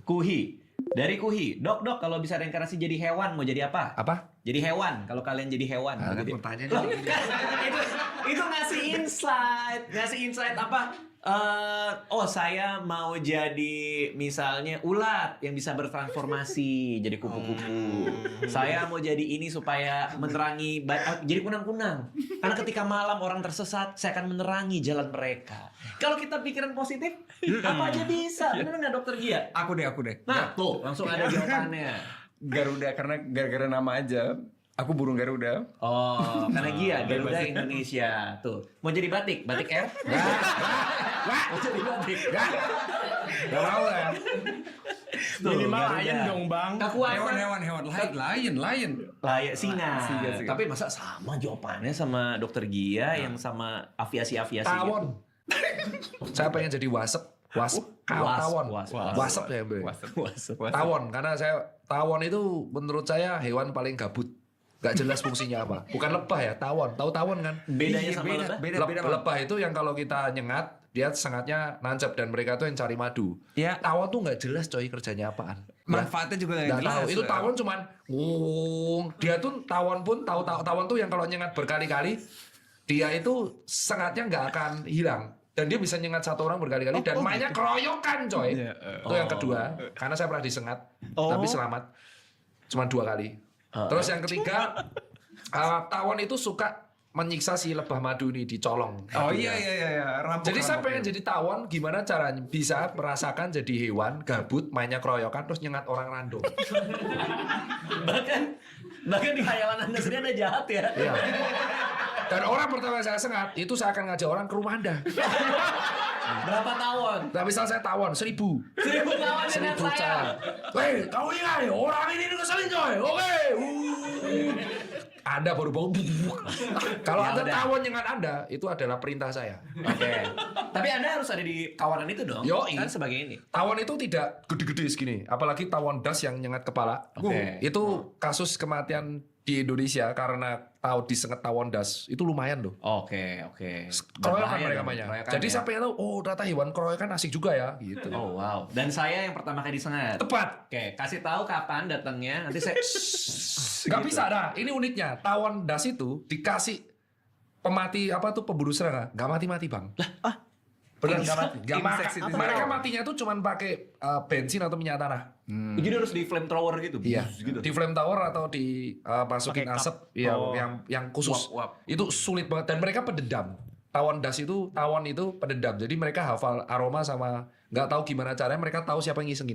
Kuhi. Dari Kuhi. Dok, kalau bisa reinkarnasi jadi hewan, mau jadi apa? Apa? Jadi hewan. Kalau kalian jadi hewan. Nah, jadi... pertanyaan Loh, itu ngasih insight apa? Saya mau jadi misalnya ulat yang bisa bertransformasi jadi kupu-kupu. Saya mau jadi ini supaya menerangi jadi kunang-kunang. Karena ketika malam orang tersesat, saya akan menerangi jalan mereka. Kalau kita pikiran positif, apa aja bisa. Benar nggak Dokter Gia? Aku deh. Nah, tuh langsung ada jawabannya. Garuda karena gara-gara nama aja. Aku burung Garuda. Oh, karena Gia Garuda Indonesia. Tuh, mau jadi batik Air? Mau jadi batik? Gak mau ya. Minimal lion dong bang. Kekuatan Hewan. Lion. layak singa. Singa. Tapi masa sama jawabannya sama Dokter Gia yang sama aviasi Tawon. Saya pengen jadi wasep. Tawon. Wasep ya, Bre. Tawon, karena tawon itu menurut saya hewan paling gabut. Gak jelas fungsinya apa. Bukan lebah ya, tawon. Tahu tawon kan? Bedanya sama lebah? Lebah itu yang kalau kita nyengat, dia sengatnya nancep dan mereka tuh yang cari madu. Ya. Tawon tuh nggak jelas coy kerjanya apaan. Manfaatnya juga nggak jelas. Tahu. Itu tawon cuman dia tuh tawon pun tawon tuh yang kalau nyengat berkali-kali dia itu sengatnya nggak akan hilang. Dan dia bisa nyengat satu orang berkali-kali dan mainnya keroyokan coy. Itu yang kedua. Karena saya pernah disengat tapi selamat. Cuma 2 kali. Terus yang ketiga, tawon itu suka menyiksa si lebah madu ini dicolong. Oh iya. Jadi saya pengen jadi tawon, gimana caranya bisa merasakan jadi hewan gabut, mainnya keroyokan, terus nyengat orang random. bahkan di khayalan Anda sendiri ada jahat ya. Iya. Dan orang pertama saya sengat, itu saya akan ngajak orang ke rumah Anda. Berapa tawon? Nah misal saya tawon 1.000. 1.000 tawon dengan saya. Weh, kamu ingat ya, orang ini ngeselin coy. Oke. Anda baru bau. Kalau Ya Anda udah. tawon nyengat Anda, itu adalah perintah saya. Oke. Tapi Anda harus ada di kawanan itu dong. Yoi. Kan sebagai ini. Tawon itu tidak gede-gede segini, apalagi tawon das yang nyengat kepala. Oke. Itu kasus kematian di Indonesia karena disengat tawon das itu lumayan loh. Oke. Keroyokan Berbahaya mereka dong, mainnya. keroyokan Jadi ya. saya pengen tahu, oh ternyata hewan keroyokan asik juga ya, gitu. Oh wow. Dan saya yang pertama kali disengat. Tepat. Oke, kasih tahu kapan datangnya. Nanti saya Gak gitu. bisa dah. Ini uniknya, tawon das itu dikasih pemati pemburu serangga, gak mati-mati bang. Bener gak mati. Mereka matinya tuh cuman pakai bensin atau minyak tanah. Jadi harus di flamethrower gitu. Iya, Gitu. di flame tower atau di masukin Pakai cup. asap, ya, yang khusus. Uap. Itu sulit banget dan mereka pendendam. Tawon itu pendendam. Jadi mereka hafal aroma sama nggak tahu gimana caranya mereka tahu siapa yang ngisengin.